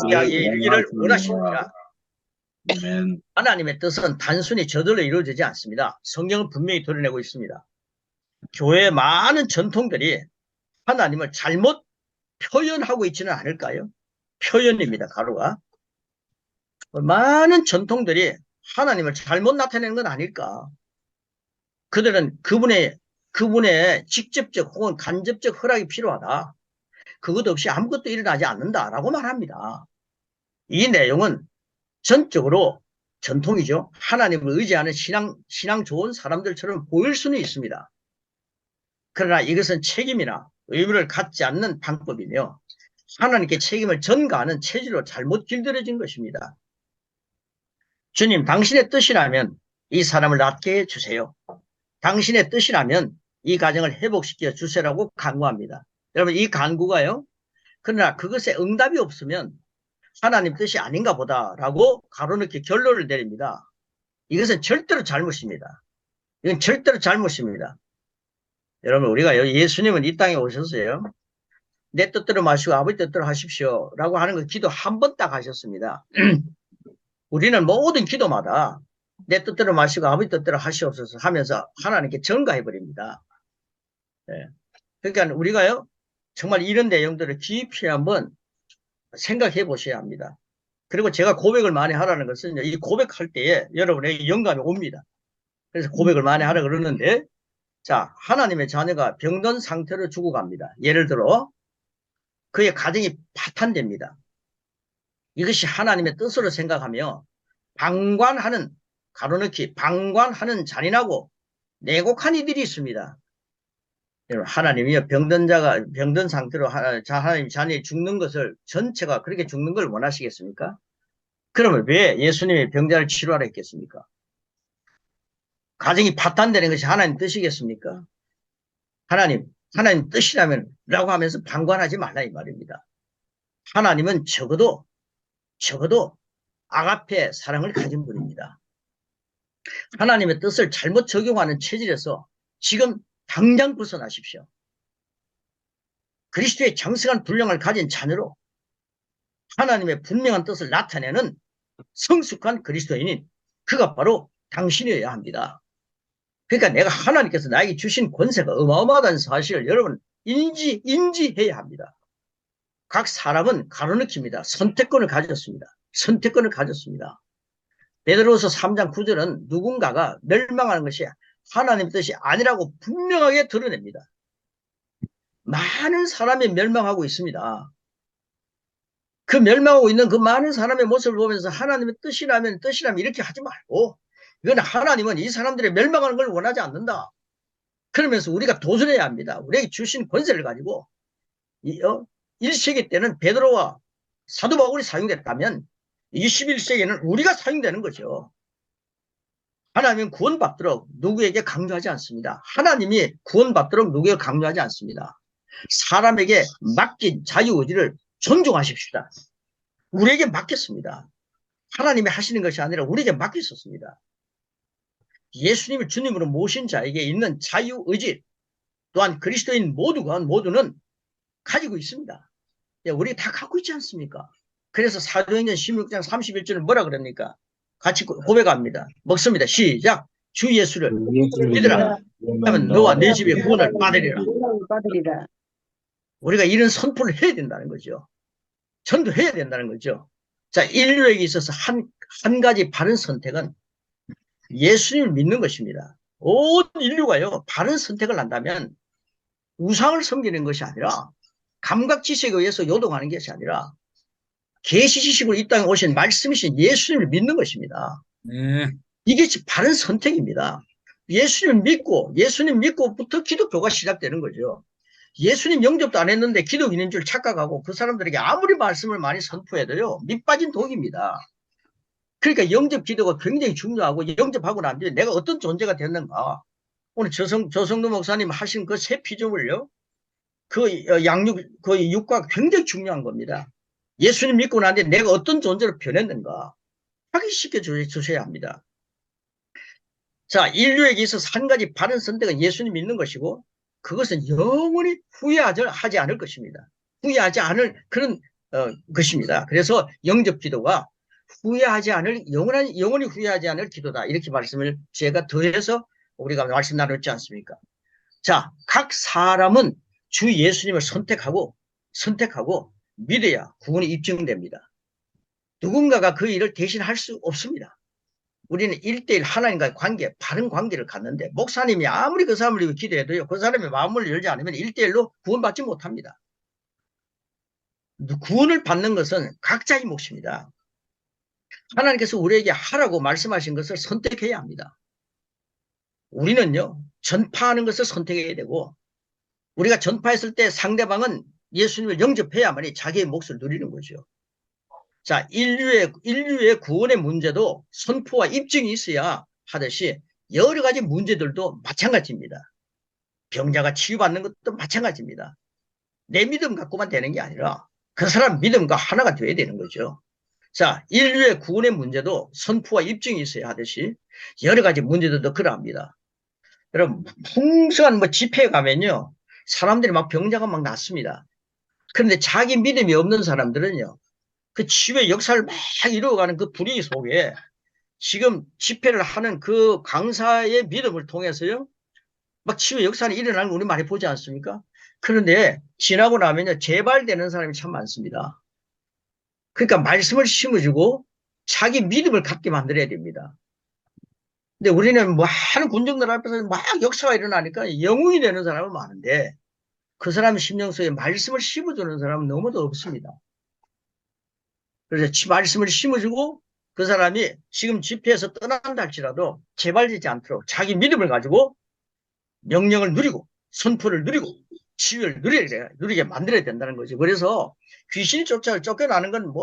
[SPEAKER 2] 이야기에 이르기를 원하십니다. 하나님의 뜻은 단순히 저절로 이루어지지 않습니다. 성경은 분명히 드러내고 있습니다. 교회의 많은 전통들이 하나님을 잘못 표현하고 있지는 않을까요? 표현입니다. 가로가. 많은 전통들이 하나님을 잘못 나타내는 건 아닐까? 그들은 그분의 직접적 혹은 간접적 허락이 필요하다. 그것 없이 아무것도 일어나지 않는다라고 말합니다. 이 내용은 전적으로 전통이죠. 하나님을 의지하는 신앙 좋은 사람들처럼 보일 수는 있습니다. 그러나 이것은 책임이나 의무를 갖지 않는 방법이며 하나님께 책임을 전가하는 체질로 잘못 길들여진 것입니다. 주님, 당신의 뜻이라면 이 사람을 낫게 해주세요. 당신의 뜻이라면 이 가정을 회복시켜 주세요라고 간구합니다. 여러분, 이 간구가요. 그러나 그것에 응답이 없으면 하나님 뜻이 아닌가 보다라고 가로넣기 결론을 내립니다. 이것은 절대로 잘못입니다. 이건 절대로 잘못입니다. 여러분, 우리가 예수님은 이 땅에 오셨어요. 내 뜻대로 마시고 아버지 뜻대로 하십시오 라고 하는 거 기도 한 번 딱 하셨습니다. 우리는 모든 기도마다 내 뜻대로 마시고 아버지 뜻대로 하시옵소서 하면서 하나님께 전가해버립니다. 네. 그러니까 우리가요, 정말 이런 내용들을 깊이 한번 생각해 보셔야 합니다. 그리고 제가 고백을 많이 하라는 것은 이 고백할 때에 여러분에게 영감이 옵니다. 그래서 고백을 많이 하라 그러는데, 자, 하나님의 자녀가 병든 상태로 죽어갑니다. 예를 들어 그의 가정이 파탄됩니다. 이것이 하나님의 뜻으로 생각하며 방관하는, 가로넣기 방관하는 잔인하고 내곡한 이들이 있습니다. 하나님이 병든 상태로 하나님 자녀이 죽는 것을, 전체가 그렇게 죽는 걸 원하시겠습니까? 그러면 왜 예수님이 병자를 치료하라 했겠습니까? 가정이 파탄되는 것이 하나님 뜻이겠습니까? 하나님 뜻이라면 라고 하면서 방관하지 말라 이 말입니다. 하나님은 적어도 아가페 사랑을 가진 분입니다. 하나님의 뜻을 잘못 적용하는 체질에서 지금 당장 벗어나십시오. 그리스도의 장성한 분량을 가진 자녀로 하나님의 분명한 뜻을 나타내는 성숙한 그리스도인인 그가 바로 당신이어야 합니다. 그러니까 내가 하나님께서 나에게 주신 권세가 어마어마하다는 사실을 여러분 인지해야 합니다. 각 사람은 가로넣기입니다. 선택권을 가졌습니다. 선택권을 가졌습니다. 베드로서 3장 9절은 누군가가 멸망하는 것이 하나님 뜻이 아니라고 분명하게 드러냅니다. 많은 사람이 멸망하고 있습니다. 그 멸망하고 있는 그 많은 사람의 모습을 보면서 하나님의 뜻이라면 이렇게 하지 말고, 이건 하나님은 이 사람들의 멸망하는 걸 원하지 않는다. 그러면서 우리가 도전해야 합니다. 우리에게 주신 권세를 가지고 1세기 때는 베드로와 사도 바울이 사용됐다면 21세기에는 우리가 사용되는 거죠. 하나님은 구원받도록 누구에게 강조하지 않습니다. 하나님이 구원받도록 누구에게 강조하지 않습니다. 사람에게 맡긴 자유의지를 존중하십시다. 우리에게 맡겼습니다. 하나님이 하시는 것이 아니라 우리에게 맡겼었습니다. 예수님을 주님으로 모신 자에게 있는 자유의지 또한 그리스도인 모두는 가지고 있습니다. 우리 다 갖고 있지 않습니까? 그래서 사도행전 16장 31절은 뭐라 그럽니까? 같이 고백합니다. 먹습니다. 시작. 주 예수를 믿으라. 하면 너와 내 집에 구원을 받으리라.
[SPEAKER 4] 받으리라.
[SPEAKER 2] 우리가 이런 선포를 해야 된다는 거죠. 전도해야 된다는 거죠. 자, 인류에게 있어서 한 가지 바른 선택은 예수님을 믿는 것입니다. 온 인류가요, 바른 선택을 한다면 우상을 섬기는 것이 아니라 감각 지식에 의해서 요동하는 것이 아니라 계시 지식으로 이 땅에 오신 말씀이신 예수님을 믿는 것입니다.
[SPEAKER 3] 네.
[SPEAKER 2] 이게 바른 선택입니다. 예수님 믿고부터 기독교가 시작되는 거죠. 예수님 영접도 안 했는데 기독인인 줄 착각하고 그 사람들에게 아무리 말씀을 많이 선포해도요, 밑 빠진 독입니다. 그러니까 영접 기도가 굉장히 중요하고 영접하고 난 뒤에 내가 어떤 존재가 됐는가. 오늘 조성도 목사님 하신 그 새 피조물요, 그 육과 굉장히 중요한 겁니다. 예수님 믿고 난 뒤에 내가 어떤 존재로 변했는가 확인시켜 주셔야 합니다. 자, 인류에게 있어서 한 가지 바른 선택은 예수님 믿는 것이고 그것은 영원히 후회하지 않을 것입니다. 후회하지 않을 그런 것입니다. 그래서 영접 기도가 영원히 후회하지 않을 기도다. 이렇게 말씀을 제가 더해서 우리가 말씀 나눴지 않습니까? 자, 각 사람은 주 예수님을 선택하고 믿어야 구원이 입증됩니다. 누군가가 그 일을 대신할 수 없습니다. 우리는 1대1 하나님과의 관계, 바른 관계를 갖는데 목사님이 아무리 그 사람을 위해 기도해도요, 그 사람의 마음을 열지 않으면 1대1로 구원받지 못합니다. 구원을 받는 것은 각자의 몫입니다. 하나님께서 우리에게 하라고 말씀하신 것을 선택해야 합니다. 우리는요, 전파하는 것을 선택해야 되고 우리가 전파했을 때 상대방은 예수님을 영접해야만이 자기의 몫을 누리는 거죠. 자, 인류의 구원의 문제도 선포와 입증이 있어야 하듯이 여러 가지 문제들도 마찬가지입니다. 병자가 치유받는 것도 마찬가지입니다. 내 믿음 갖고만 되는 게 아니라 그 사람 믿음과 하나가 되어야 되는 거죠. 자, 인류의 구원의 문제도 선포와 입증이 있어야 하듯이 여러 가지 문제들도 그러합니다. 여러분, 풍성한 집회에 가면요, 사람들이 막 병자가 막 낫습니다. 그런데 자기 믿음이 없는 사람들은요, 그 치유의 역사를 막 이루어가는 그 분위기 속에 지금 집회를 하는 그 강사의 믿음을 통해서요, 막 치유의 역사는 일어나는 걸 우리 많이 보지 않습니까? 그런데 지나고 나면요, 재발되는 사람이 참 많습니다. 그러니까 말씀을 심어주고 자기 믿음을 갖게 만들어야 됩니다. 근데 우리는 많은 군중들 앞에서 막 역사가 일어나니까 영웅이 되는 사람은 많은데 그 사람 심령 속에 말씀을 심어주는 사람은 너무도 없습니다. 그래서 말씀을 심어주고 그 사람이 지금 집회에서 떠난다 할지라도 재발되지 않도록 자기 믿음을 가지고 명령을 누리고 선포를 누리고 치유를 누리게 만들어야 된다는 거죠. 그래서 귀신이 쫓겨나는 건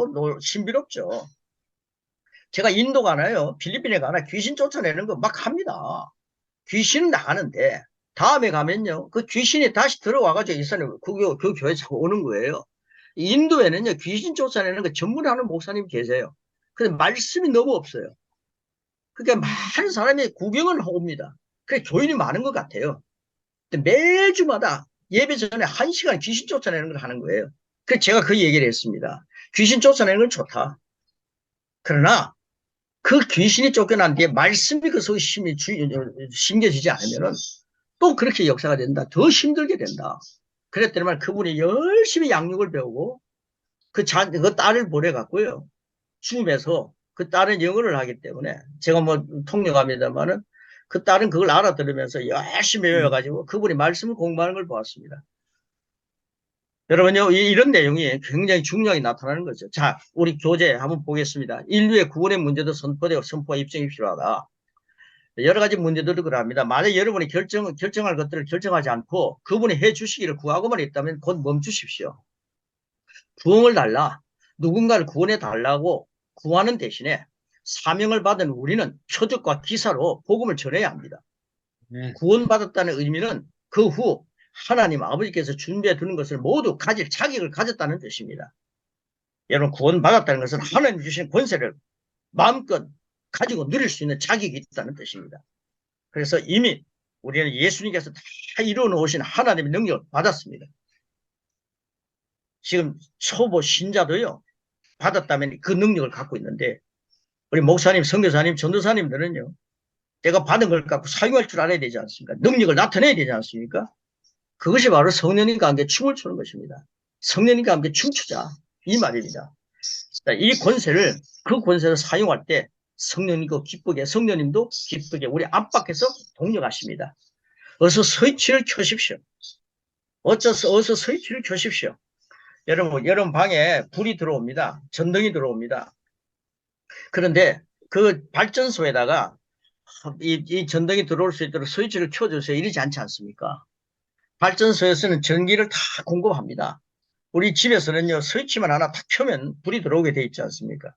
[SPEAKER 2] 신비롭죠. 제가 인도 가나요, 필리핀에 가나 귀신 쫓아내는 거 막 합니다. 귀신은 나가는데 다음에 가면요, 그 귀신이 다시 들어와가지고 이 사람이 그 교회 자꾸 오는 거예요. 인도에는요, 귀신 쫓아내는 거 전문하는 목사님 계세요. 근데 말씀이 너무 없어요. 그러니까 많은 사람이 구경을 옵니다. 그래, 교인이 많은 것 같아요. 근데 매주마다 예배 전에 1시간 귀신 쫓아내는 걸 하는 거예요. 그래서 제가 그 얘기를 했습니다. 귀신 쫓아내는 건 좋다. 그러나 그 귀신이 쫓겨난 뒤에 말씀이 그 속에 심겨지지 않으면은 또 그렇게 역사가 된다. 더 힘들게 된다. 그랬더니만 그분이 열심히 양육을 배우고 그 딸을 보내갖고요, 줌에서 그 딸은 영어를 하기 때문에 제가 통역합니다만은 그 딸은 그걸 알아들으면서 열심히 배워가지고 그분이 말씀을 공부하는 걸 보았습니다. 여러분요, 이런 내용이 굉장히 중요하게 나타나는 거죠. 자, 우리 교재 한번 보겠습니다. 인류의 구원의 문제도 선포와 입증이 필요하다. 여러 가지 문제들도 그럽니다. 만약 여러분이 결정할 것들을 결정하지 않고 그분이 해 주시기를 구하고만 있다면 곧 멈추십시오. 부흥을 달라, 누군가를 구원해 달라고 구하는 대신에 사명을 받은 우리는 표적과 기사로 복음을 전해야 합니다. 구원받았다는 의미는 그 후 하나님 아버지께서 준비해 두는 것을 모두 가질 자격을 가졌다는 뜻입니다. 여러분, 구원받았다는 것은 하나님 주신 권세를 마음껏 가지고 누릴 수 있는 자격이 있다는 뜻입니다. 그래서 이미 우리는 예수님께서 다 이루어 놓으신 하나님의 능력을 받았습니다. 지금 초보 신자도요, 받았다면 그 능력을 갖고 있는데, 우리 목사님, 선교사님, 전도사님들은요, 내가 받은 걸 갖고 사용할 줄 알아야 되지 않습니까? 능력을 나타내야 되지 않습니까? 그것이 바로 성령님과 함께 춤을 추는 것입니다. 성령님과 함께 춤추자, 이 말입니다. 이 권세를, 그 권세를 사용할 때 성령님도 기쁘게 우리 안팎에서 동력하십니다. 어서 스위치를 켜십시오. 어서 스위치를 켜십시오. 여러분 방에 불이 들어옵니다. 전등이 들어옵니다. 그런데 그 발전소에다가 이 전등이 들어올 수 있도록 스위치를 켜주세요. 이러지 않지 않습니까? 발전소에서는 전기를 다 공급합니다. 우리 집에서는요, 스위치만 하나 탁 켜면 불이 들어오게 돼 있지 않습니까?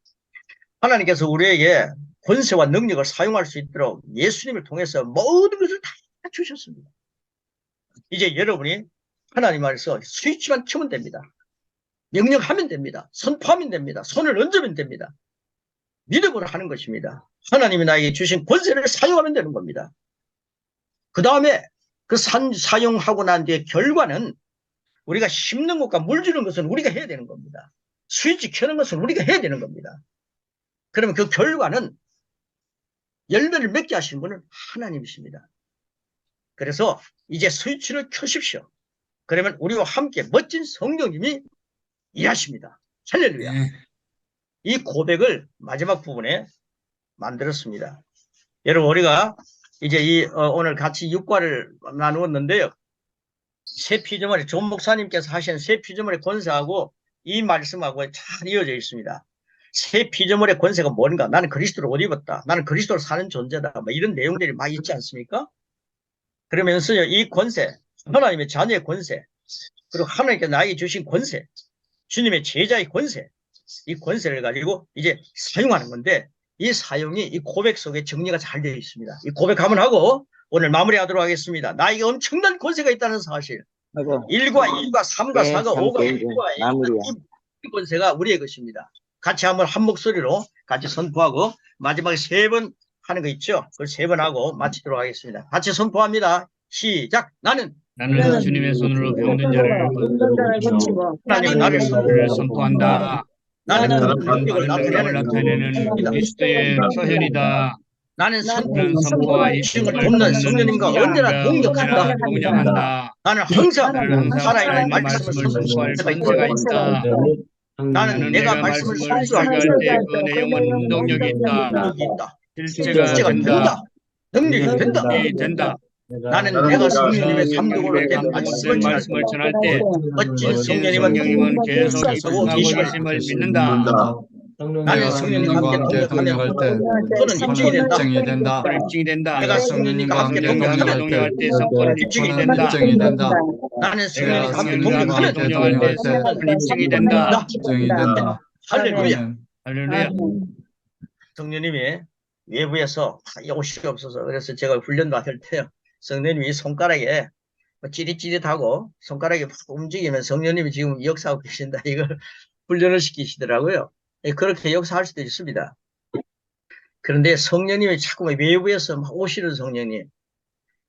[SPEAKER 2] 하나님께서 우리에게 권세와 능력을 사용할 수 있도록 예수님을 통해서 모든 것을 다 주셨습니다. 이제 여러분이 하나님 안에서 스위치만 켜면 됩니다. 명령하면 됩니다. 선포하면 됩니다. 손을 얹으면 됩니다. 믿음으로 하는 것입니다. 하나님이 나에게 주신 권세를 사용하면 되는 겁니다. 그 다음에 그 사용하고 난 뒤에 결과는 우리가 심는 것과 물 주는 것은 우리가 해야 되는 겁니다. 스위치 켜는 것은 우리가 해야 되는 겁니다. 그러면 그 결과는 열매를 맺게 하시는 분은 하나님이십니다. 그래서 이제 스위치를 켜십시오. 그러면 우리와 함께 멋진 성령님이 일하십니다. 할렐루야. 이 고백을 마지막 부분에 만들었습니다. 여러분, 우리가 이제 오늘 같이 육과를 나누었는데요. 새 피조물의 존 목사님께서 하신 새 피조물의 권세하고 이 말씀하고 잘 이어져 있습니다. 새 피조물의 권세가 뭔가? 나는 그리스도를 옷 입었다. 나는 그리스도로 사는 존재다. 뭐 이런 내용들이 많이 있지 않습니까? 그러면서요, 이 권세, 하나님의 자녀의 권세, 그리고 하나님께서 나에게 주신 권세, 주님의 제자의 권세, 이 권세를 가지고 이제 사용하는 건데, 이 사용이 이 고백 속에 정리가 잘 되어 있습니다. 이 고백 한번 하고 오늘 마무리하도록 하겠습니다. 나에게 엄청난 권세가 있다는 사실. 1과 2과 3과 4과 5과 6과 이 권세가 우리의 것입니다. 같이 한번 한 목소리로 같이 선포하고 마지막에 3번 하는 거 있죠? 그걸 3번 하고 마치도록 하겠습니다. 같이 선포합니다. 시작. 나는
[SPEAKER 3] 주님의 손으로 병든 자를 고치고
[SPEAKER 2] 하나님 나를
[SPEAKER 3] 선포한다.
[SPEAKER 2] 나는
[SPEAKER 3] 능력을 나타내는 그리스도의 표현이다.
[SPEAKER 2] 나는
[SPEAKER 3] 나는 선포와
[SPEAKER 2] 입증을 돕는 성령님과 언제나 동력한다.
[SPEAKER 3] 동력한다.
[SPEAKER 2] 나는 항상
[SPEAKER 3] 나는
[SPEAKER 2] 살아있는
[SPEAKER 3] 살아있는
[SPEAKER 2] 말씀을
[SPEAKER 3] 말씀을 선포할
[SPEAKER 2] 선포할
[SPEAKER 3] 권세가
[SPEAKER 2] 권세가
[SPEAKER 3] 있다.
[SPEAKER 2] 나는 내가 말씀을
[SPEAKER 3] 설교할
[SPEAKER 2] 설교할
[SPEAKER 3] 때 그 내용은 능력이 있다.
[SPEAKER 2] 능력이 있다.
[SPEAKER 3] 실제가
[SPEAKER 2] 실제가
[SPEAKER 3] 된다.
[SPEAKER 2] 된다. 능력이 된다.
[SPEAKER 3] 된다.
[SPEAKER 2] 나는 내가 성령님의
[SPEAKER 3] 성령님의
[SPEAKER 2] 감동으로 된
[SPEAKER 3] 감동된 말씀을 전할 때
[SPEAKER 2] 멋진
[SPEAKER 3] 멋진
[SPEAKER 2] 성령님은
[SPEAKER 3] 성령님은 계속
[SPEAKER 2] 계시고
[SPEAKER 3] 임하고 계심을 믿는다.
[SPEAKER 2] 나는 성령님과 함께 동력할 때 저는 입증이 된다.
[SPEAKER 3] 입증이 된다.
[SPEAKER 2] 내가 성령님과 함께
[SPEAKER 3] 동력할 때 선포는 입증이 된다.
[SPEAKER 2] 나는 성령님과 함께
[SPEAKER 3] 성령님과 동력할 때 선포는 입증이 된다.
[SPEAKER 2] 할렐루야.
[SPEAKER 3] 할렐루야.
[SPEAKER 2] 성령님이 외부에서 옷이 없어서 그래서 제가 훈련 받을 때요. 성령님이 손가락에 찌릿찌릿하고 손가락이 막 움직이면 성령님이 지금 역사하고 계신다. 이걸 훈련을 시키시더라고요. 그렇게 역사할 수도 있습니다. 그런데 성령님이 자꾸 외부에서 막 오시는 성령님.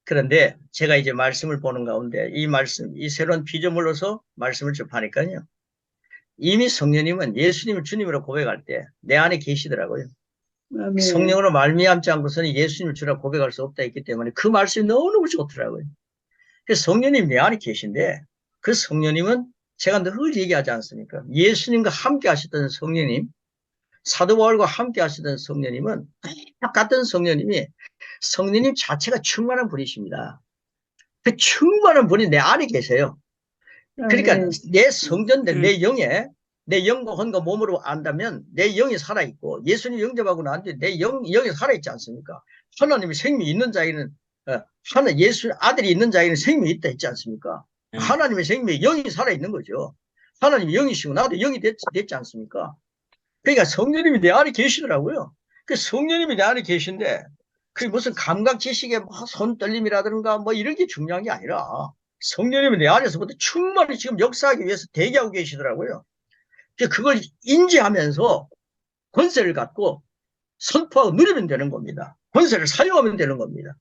[SPEAKER 2] 그런데 제가 이제 말씀을 보는 가운데 이 말씀, 이 새로운 피조물로서 말씀을 접하니까요. 이미 성령님은 예수님을 주님으로 고백할 때 내 안에 계시더라고요. 성령으로 말미암지 않고서는 예수님을 주라 고백할 수 없다 했기 때문에 그 말씀이 너무너무 좋더라고요. 그래서 성령님 내 안에 계신데 그 성령님은 제가 늘 얘기하지 않습니까? 예수님과 함께 하셨던 성령님, 사도 바울과 함께 하셨던 성령님은 똑같은 성령님이 성령님 자체가 충만한 분이십니다. 그 충만한 분이 내 안에 계세요. 그러니까 내 성전들, 내 영과 혼과 몸으로 안다면 내 영이 살아있고 예수님 영접하고 난 뒤에 내 영이 살아있지 않습니까? 하나님의 생명이 있는 자에는 예수 아들이 있는 자에는 생명이 있다 했지 않습니까? 하나님의 생명이 영이 살아있는 거죠. 하나님이 영이시고 나도 영이 됐지 않습니까? 그러니까 성령님이 내 안에 계시더라고요. 그 성령님이 내 안에 계신데 그게 무슨 감각 지식의 손 떨림이라든가 뭐 이런 게 중요한 게 아니라 성령님이 내 안에서부터 충만히 지금 역사하기 위해서 대기하고 계시더라고요. 그걸 인지하면서 권세를 갖고 선포하고 누리면 되는 겁니다. 권세를 사용하면 되는 겁니다.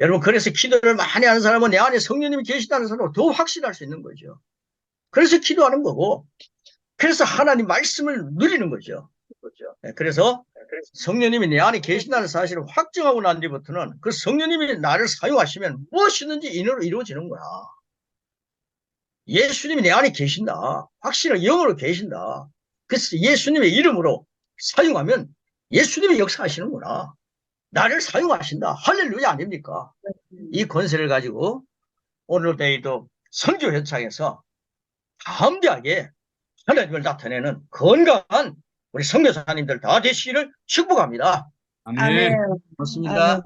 [SPEAKER 2] 여러분, 그래서 기도를 많이 하는 사람은 내 안에 성령님이 계시다는 사람은 더 확신할 수 있는 거죠. 그래서 기도하는 거고, 그래서 하나님 말씀을 누리는 거죠. 그래서 성령님이 내 안에 계신다는 사실을 확정하고 난 뒤부터는 그 성령님이 나를 사용하시면 무엇이든지 이루어지는 거야. 예수님이 내 안에 계신다. 확신을 영으로 계신다. 그래서 예수님의 이름으로 사용하면 예수님이 역사하시는구나. 나를 사용하신다. 할렐루야 아닙니까? 이 권세를 가지고 오늘도 선교 현장에서 담대하게 하나님을 나타내는 건강한 우리 선교사님들 다 되시기를 축복합니다.
[SPEAKER 3] 아멘.
[SPEAKER 4] 아멘.
[SPEAKER 2] 고맙습니다.
[SPEAKER 4] 아멘.